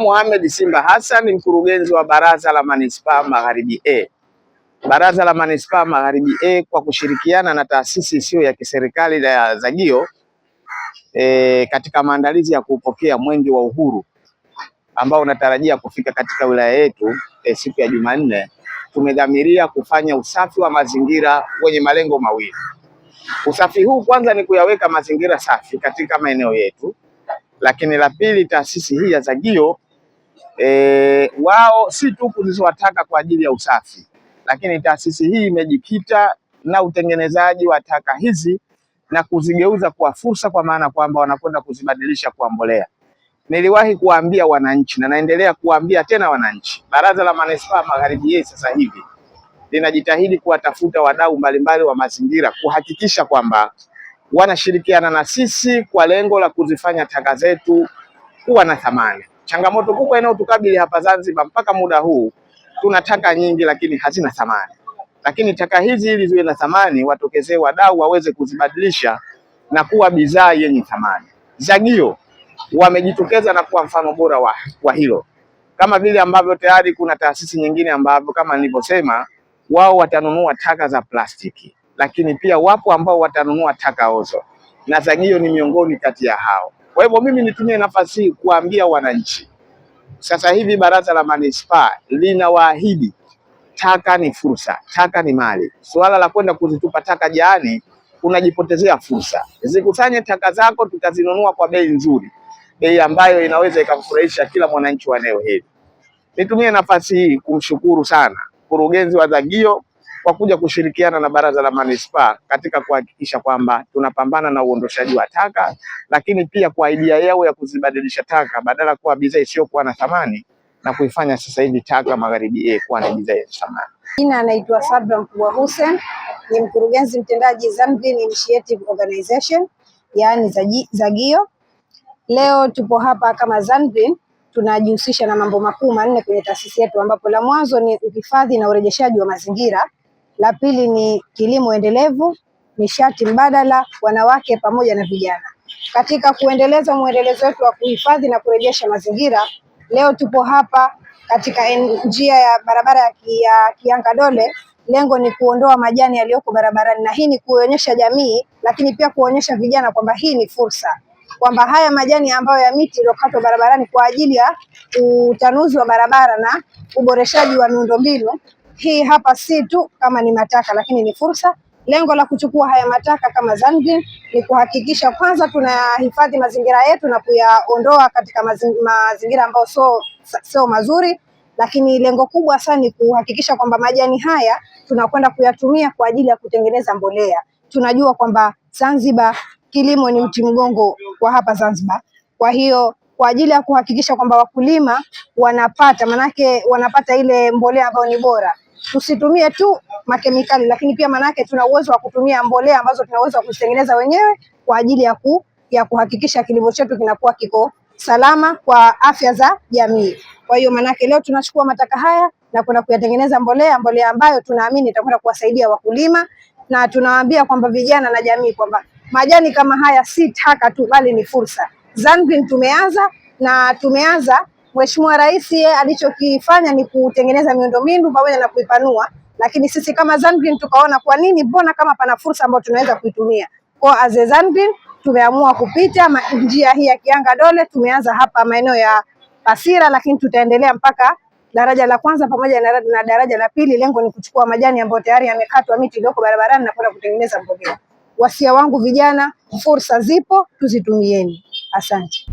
Mohamed Simba Hassan, mkurugenzi wa Baraza la Manispaa Magharibi A. Baraza la Manispaa Magharibi A kwa kushirikiana na taasisi isiyo ya kiserikali ya Zagio katika maandalizi ya kupokea Mwenge wa Uhuru ambao unatarajia kufika katika wilaya yetu siku ya Jumanne, tumedhamiria kufanya usafi wa mazingira wenye malengo mawili. Usafi huu kwanza ni kuyaweka mazingira safi katika maeneo yetu, lakini la pili, taasisi hii ya Zagio wao si tu kuzoa taka kwa ajili ya usafi, lakini taasisi hii imejikita na utengenezaji wa taka hizi na kuzigeuza kwa fursa, kwa maana kwamba wanakwenda kuzibadilisha kwa mbolea. Niliwahi kuwaambia wananchi na naendelea kuwaambia tena wananchi, Baraza la Manispaa Magharibi A sasa hivi linajitahidi kuwatafuta wadau mbalimbali wa mazingira kuhakikisha kwamba wanashirikiana na sisi kwa lengo la kuzifanya taka zetu kuwa na thamani. Changamoto kubwa inayotukabili hapa Zanzibar mpaka muda huu, tuna taka nyingi lakini hazina thamani. Lakini taka hizi ili ziwe na thamani, watokezee wadau waweze kuzibadilisha na kuwa bidhaa yenye thamani. Zagio wamejitokeza na kuwa mfano bora wa hilo, kama vile ambavyo tayari kuna taasisi nyingine ambavyo kama nilivyosema, wao watanunua taka za plastiki, lakini pia wapo ambao watanunua taka ozo, na Zagio ni miongoni kati ya hao. Kwa hivyo mimi nitumie nafasi hii kuambia wananchi, sasa hivi Baraza la Manispaa linawaahidi taka ni fursa, taka ni mali. Suala la kwenda kuzitupa taka jaani, unajipotezea fursa. Zikusanye taka zako, tutazinunua kwa bei nzuri, bei ambayo inaweza ikamfurahisha kila mwananchi wa eneo hili. Nitumie nafasi hii kumshukuru sana mkurugenzi wa Zagio kwa kuja kushirikiana na Baraza la Manispaa katika kuhakikisha kwamba tunapambana na uondoshaji wa taka, lakini pia kwa idea yao ya kuzibadilisha taka badala kuwa bidhaa isiyokuwa na thamani na kuifanya sasa hivi taka Magharibi A kuwa na bidhaa yenye thamani. Jina anaitwa Sabra Mkubwa Hussein, ni mkurugenzi mtendaji Zangreen Initiative Organization, yaani Zagio. Leo tupo hapa kama Zangreen, tunajihusisha na mambo makuu manne kwenye taasisi yetu, ambapo la mwanzo ni uhifadhi na urejeshaji wa mazingira, la pili ni kilimo endelevu, nishati mbadala, wanawake pamoja na vijana. Katika kuendeleza mwendelezo wetu wa kuhifadhi na kurejesha mazingira, leo tupo hapa katika njia ya barabara ya Kianga Dole. Lengo ni kuondoa majani yaliyoko barabarani, na hii ni kuonyesha jamii, lakini pia kuonyesha vijana kwamba hii ni fursa, kwamba haya majani ambayo ya miti iliyokatwa barabarani kwa ajili ya utanuzi wa barabara na uboreshaji wa miundombinu, hii hapa si tu kama ni mataka, lakini ni fursa. Lengo la kuchukua haya mataka kama Zangreen ni kuhakikisha kwanza tunahifadhi mazingira yetu na kuyaondoa katika mazingira ambayo sio mazuri, lakini lengo kubwa sana ni kuhakikisha kwamba majani haya tunakwenda kuyatumia kwa ajili ya kutengeneza mbolea. Tunajua kwamba Zanzibar kilimo ni uti mgongo kwa hapa Zanzibar. Kwa hiyo kwa ajili ya kuhakikisha kwamba wakulima wanapata ile mbolea ambayo ni bora, tusitumie tu makemikali, lakini pia manake tuna uwezo wa kutumia mbolea ambazo tunaweza kuzitengeneza wenyewe kwa ajili ya kuhakikisha kilimo chetu kinakuwa kiko salama kwa afya za jamii. Kwa hiyo manake leo tunachukua mataka haya na kwenda kuyatengeneza mbolea ambayo tunaamini itakwenda kuwasaidia wakulima, na tunawaambia kwamba vijana na jamii kwamba majani kama haya si taka tu, bali ni fursa. Zangreen tumeanza Mheshimiwa Rais alichokifanya ni kutengeneza miundombinu pamoja na kuipanua, lakini sisi kama Zangreen tukaona kwa nini, mbona kama pana fursa ambayo tunaweza kuitumia. Kwa as a Zangreen tumeamua kupita njia hii ya Kianga Dole. Tumeanza hapa maeneo ya Pasira, lakini tutaendelea mpaka daraja la kwanza pamoja na daraja la pili. Lengo ni kuchukua majani ambayo tayari yamekatwa, miti iliyoko barabarani, na kwenda kutengeneza mbolea. Wasia wangu vijana, fursa zipo, tuzitumieni. Asante.